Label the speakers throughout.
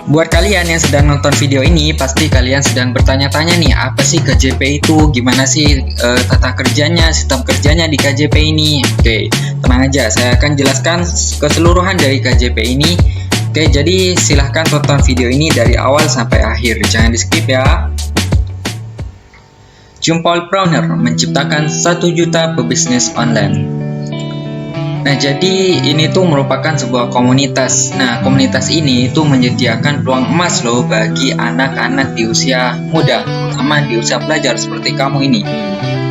Speaker 1: Buat kalian yang sedang nonton video ini, pasti kalian sedang bertanya-tanya nih, apa sih KJP itu? Gimana sih tata kerjanya, sistem kerjanya di KJP ini? Oke, tenang aja, saya akan jelaskan keseluruhan dari KJP ini. Oke, jadi silahkan tonton video ini dari awal sampai akhir, jangan di skip ya. Jumpolpreneur menciptakan 1 juta pebisnis online. Nah, jadi ini tuh merupakan sebuah komunitas. Nah, komunitas ini itu menyediakan peluang emas loh bagi anak-anak di usia muda, terutama di usia pelajar seperti kamu ini.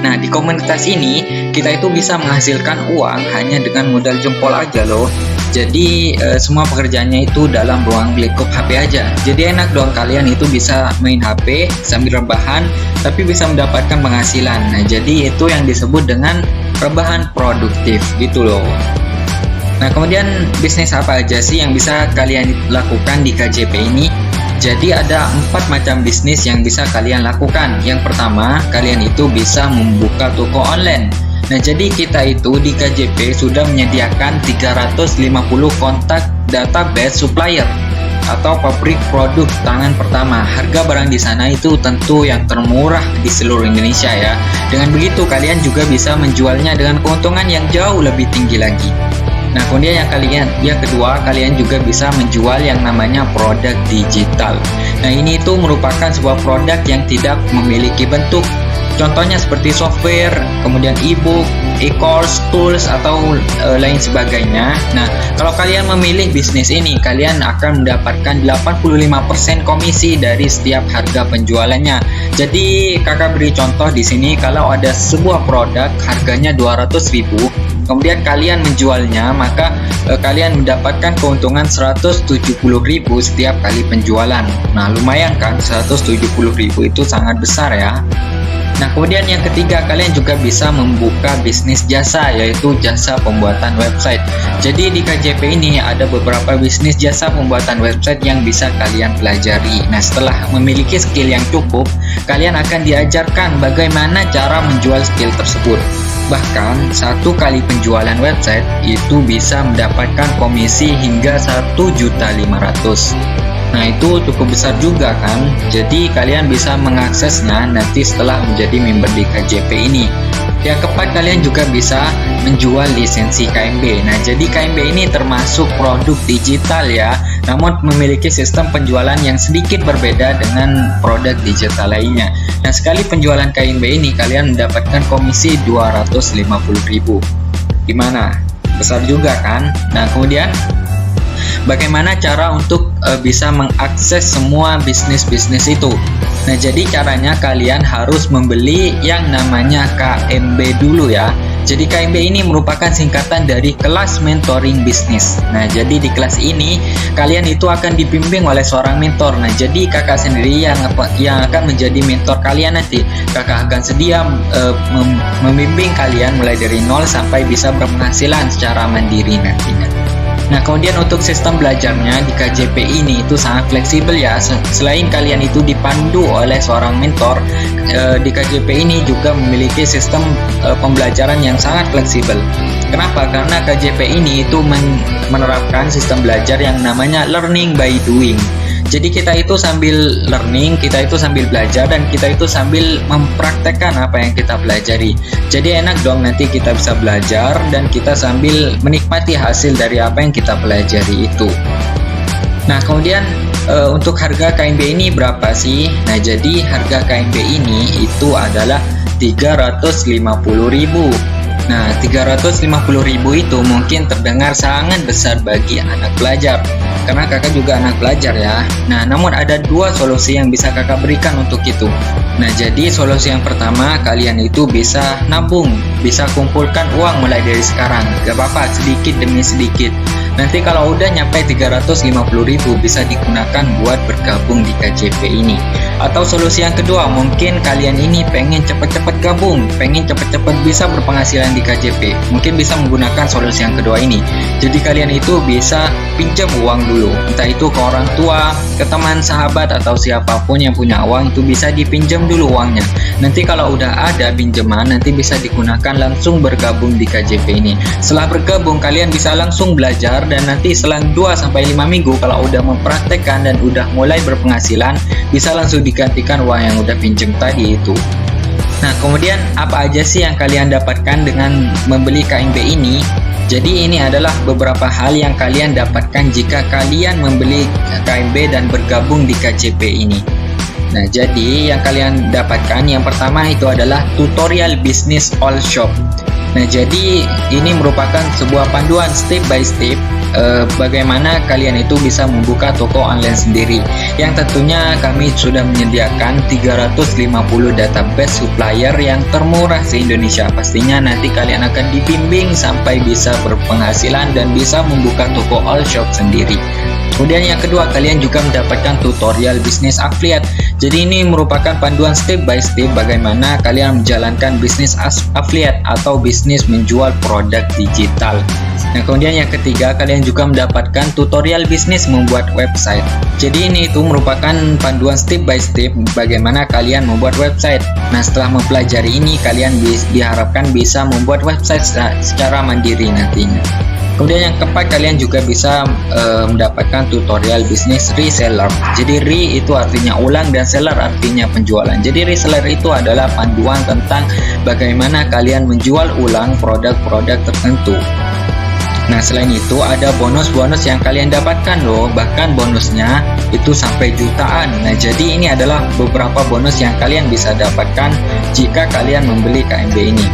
Speaker 1: Nah, di komunitas ini kita itu bisa menghasilkan uang hanya dengan modal jempol aja loh. Jadi semua pekerjaannya itu dalam ruang lingkup HP aja. Jadi enak dong, kalian itu bisa main HP sambil rebahan, tapi bisa mendapatkan penghasilan. Nah, jadi itu yang disebut dengan rebahan produktif gitu loh. Nah, kemudian bisnis apa aja sih yang bisa kalian lakukan di KJP ini? Jadi ada 4 macam bisnis yang bisa kalian lakukan. Yang pertama, kalian itu bisa membuka toko online. Nah, jadi kita itu di KJP sudah menyediakan 350 kontak database supplier atau pabrik produk tangan pertama. Harga barang di sana itu tentu yang termurah di seluruh Indonesia ya. Dengan begitu kalian juga bisa menjualnya dengan keuntungan yang jauh lebih tinggi lagi. Nah, kemudian yang kedua, kalian juga bisa menjual yang namanya produk digital. Nah, ini itu merupakan sebuah produk yang tidak memiliki bentuk. Contohnya seperti software, kemudian e-book, e-course, tools, atau lain sebagainya. Nah, kalau kalian memilih bisnis ini, kalian akan mendapatkan 85% komisi dari setiap harga penjualannya. Jadi, kakak beri contoh di sini, kalau ada sebuah produk harganya 200.000, kemudian kalian menjualnya, maka kalian mendapatkan keuntungan 170.000 setiap kali penjualan. Nah, lumayan kan, 170.000 itu sangat besar ya. Nah, kemudian yang ketiga, kalian juga bisa membuka bisnis jasa, yaitu jasa pembuatan website. Jadi di KJP ini ada beberapa bisnis jasa pembuatan website yang bisa kalian pelajari. Nah, setelah memiliki skill yang cukup, kalian akan diajarkan bagaimana cara menjual skill tersebut. Bahkan 1 kali penjualan website itu bisa mendapatkan komisi hingga 1.500.000. Nah, itu cukup besar juga kan. Jadi kalian bisa mengaksesnya nanti setelah menjadi member di KJP ini. Yang keempat, kalian juga bisa menjual lisensi KMB. Nah, jadi KMB ini termasuk produk digital ya, namun memiliki sistem penjualan yang sedikit berbeda dengan produk digital lainnya. Nah, sekali penjualan KMB ini kalian mendapatkan komisi 250.000. Gimana? Besar juga kan? Nah, kemudian bagaimana cara untuk bisa mengakses semua bisnis-bisnis itu? Nah, jadi caranya kalian harus membeli yang namanya KMB dulu ya. Jadi KMB ini merupakan singkatan dari kelas mentoring bisnis. Nah, jadi di kelas ini kalian itu akan dibimbing oleh seorang mentor. Nah, jadi kakak sendiri yang akan menjadi mentor kalian nanti. Kakak akan sedia membimbing kalian mulai dari nol sampai bisa berpenghasilan secara mandiri nantinya. Nah, kemudian untuk sistem belajarnya di KJP ini itu sangat fleksibel ya. Selain kalian itu dipandu oleh seorang mentor, di KJP ini juga memiliki sistem pembelajaran yang sangat fleksibel. Kenapa? Karena KJP ini itu menerapkan sistem belajar yang namanya learning by doing. Jadi kita itu sambil learning, kita itu sambil belajar, dan kita itu sambil mempraktekkan apa yang kita pelajari. Jadi enak dong, nanti kita bisa belajar dan kita sambil menikmati hasil dari apa yang kita pelajari itu. Nah, kemudian untuk harga KMB ini berapa sih? Nah, jadi harga KMB ini itu adalah 350.000. Nah, 350.000 itu mungkin terdengar sangat besar bagi anak pelajar, karena kakak juga anak pelajar ya. Nah, namun ada 2 solusi yang bisa kakak berikan untuk itu. Nah, jadi solusi yang pertama, kalian itu bisa nabung, bisa kumpulkan uang mulai dari sekarang. Gak apa-apa, sedikit demi sedikit. Nanti kalau udah nyampe 350.000 bisa digunakan buat bergabung di KJP ini. Atau solusi yang kedua, mungkin kalian ini pengen cepet-cepet gabung, pengen cepet-cepet bisa berpenghasilan di KJP. Mungkin bisa menggunakan solusi yang kedua ini. Jadi kalian itu bisa pinjam uang dulu, entah itu ke orang tua, ke teman, sahabat, atau siapapun yang punya uang itu bisa dipinjam dulu uangnya. Nanti kalau udah ada pinjaman, nanti bisa digunakan langsung bergabung di KJP ini. Setelah bergabung, kalian bisa langsung belajar, dan nanti selang 2-5 minggu kalau udah mempraktekkan dan udah mulai berpenghasilan, bisa langsung digantikan uang yang udah pinjam tadi itu. Nah, kemudian apa aja sih yang kalian dapatkan dengan membeli KMB ini? Jadi ini adalah beberapa hal yang kalian dapatkan jika kalian membeli KMB dan bergabung di KJP ini. Nah, jadi yang kalian dapatkan yang pertama itu adalah tutorial bisnis all shop. Nah, jadi ini merupakan sebuah panduan step by step bagaimana kalian itu bisa membuka toko online sendiri, yang tentunya kami sudah menyediakan 350 database supplier yang termurah se-Indonesia. Pastinya nanti kalian akan dibimbing sampai bisa berpenghasilan dan bisa membuka toko all shop sendiri. Kemudian yang kedua, kalian juga mendapatkan tutorial bisnis affiliate. Jadi ini merupakan panduan step by step bagaimana kalian menjalankan bisnis affiliate atau bisnis menjual produk digital. Nah, kemudian yang ketiga, kalian juga mendapatkan tutorial bisnis membuat website. Jadi ini itu merupakan panduan step by step bagaimana kalian membuat website. Nah, setelah mempelajari ini, kalian diharapkan bisa membuat website secara mandiri nantinya. Kemudian yang keempat, kalian juga bisa mendapatkan tutorial bisnis reseller. Jadi re itu artinya ulang dan seller artinya penjualan. Jadi reseller itu adalah panduan tentang bagaimana kalian menjual ulang produk-produk tertentu. Nah, selain itu ada bonus-bonus yang kalian dapatkan loh, bahkan bonusnya itu sampai jutaan. Nah, jadi ini adalah beberapa bonus yang kalian bisa dapatkan jika kalian membeli KMB ini.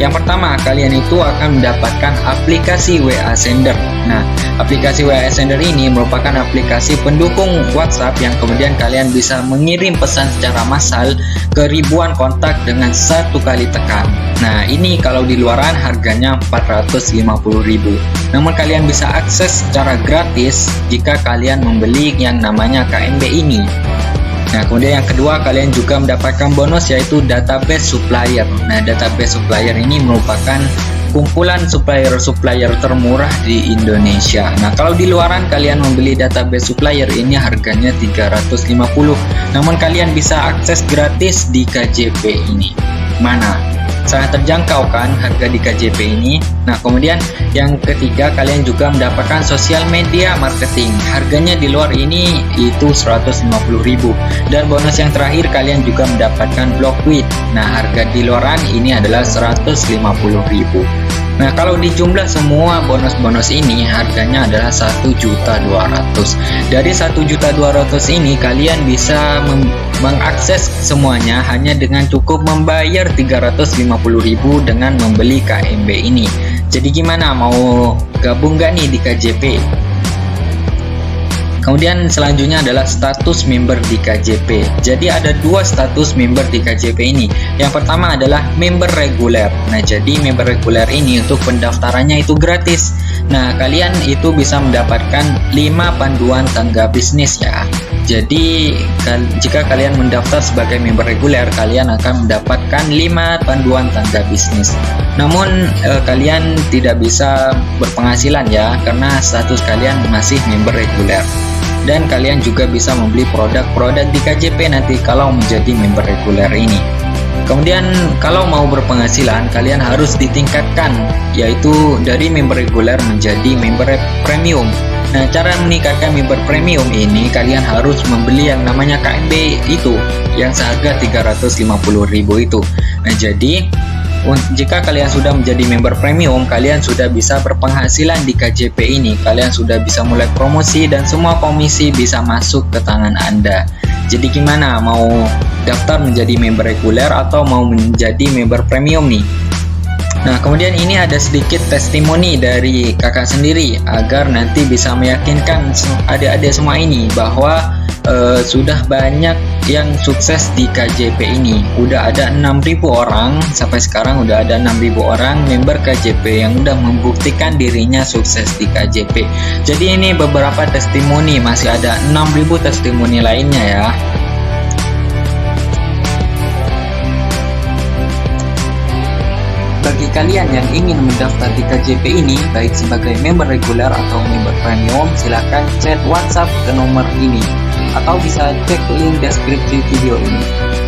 Speaker 1: Yang pertama, kalian itu akan mendapatkan aplikasi WA Sender. Nah, aplikasi WA Sender ini merupakan aplikasi pendukung WhatsApp yang kemudian kalian bisa mengirim pesan secara massal ke ribuan kontak dengan satu kali tekan. Nah, ini kalau di luaran harganya 450.000. Namun kalian bisa akses secara gratis jika kalian membeli yang namanya KMB ini. Nah, kemudian yang kedua, kalian juga mendapatkan bonus yaitu database supplier. Nah, database supplier ini merupakan kumpulan supplier-supplier termurah di Indonesia. Nah, kalau di luaran kalian membeli database supplier ini harganya 350. Namun kalian bisa akses gratis di KJP ini. Mana? Sangat terjangkau kan harga di KJP ini. Nah, kemudian yang ketiga, kalian juga mendapatkan sosial media marketing. Harganya di luar ini itu 150.000. Dan bonus yang terakhir, kalian juga mendapatkan blog tweet. Nah, harga di luaran ini adalah 150.000. Nah, kalau dijumlah semua bonus-bonus ini harganya adalah 1.200.000. Dari 1.200.000 ini kalian bisa mengakses semuanya hanya dengan cukup membayar 350.000 dengan membeli KMB ini. Jadi gimana, mau gabung gak nih di KJP? Kemudian selanjutnya adalah status member di KJP. Jadi ada dua status member di KJP ini. Yang pertama adalah member reguler. Nah, jadi member reguler ini untuk pendaftarannya itu gratis. Nah, kalian itu bisa mendapatkan 5 panduan tangga bisnis ya. Jadi jika kalian mendaftar sebagai member reguler, kalian akan mendapatkan 5 panduan tangga bisnis. Namun kalian tidak bisa berpenghasilan ya, karena status kalian masih member reguler. Dan kalian juga bisa membeli produk-produk di KJP nanti kalau menjadi member reguler ini. Kemudian kalau mau berpenghasilan, kalian harus ditingkatkan, yaitu dari member reguler menjadi member premium. Nah, cara meningkatkan member premium ini, kalian harus membeli yang namanya KMB itu, yang seharga 350.000 itu. Nah, jadi jika kalian sudah menjadi member premium, kalian sudah bisa berpenghasilan di KJP ini. Kalian sudah bisa mulai promosi dan semua komisi bisa masuk ke tangan Anda. Jadi gimana, mau daftar menjadi member reguler atau mau menjadi member premium nih? Nah, kemudian ini ada sedikit testimoni dari kakak sendiri agar nanti bisa meyakinkan adik-adik semua ini bahwa sudah banyak yang sukses di KJP ini. Udah ada 6.000 orang, sampai sekarang udah ada 6.000 orang member KJP yang udah membuktikan dirinya sukses di KJP. Jadi ini beberapa testimoni, masih ada 6.000 testimoni lainnya ya. Bagi kalian yang ingin mendaftar di KJP ini, baik sebagai member reguler atau member premium, silakan chat WhatsApp ke nomor ini. atau bisa cek link deskripsi video ini.